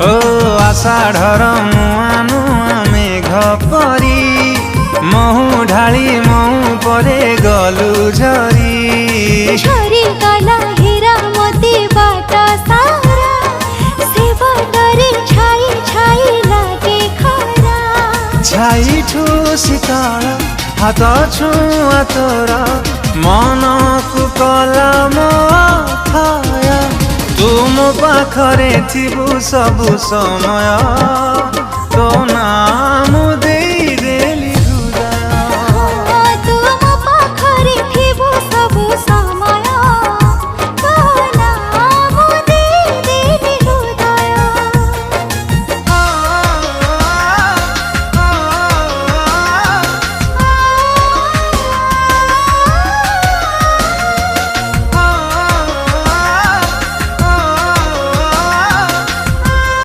ओ आषाढ़र मुआ नुआ मेघ परी महु ढाली महु परे गलु झरी झरी गला हीरा मोती बाट सारा से बाटरे छाई छाई लागे खरा छाई ठू शीतल हाथ छुआ तोर मन को कला मोथाय तुम पाखरे थिबु सबु समय तो ना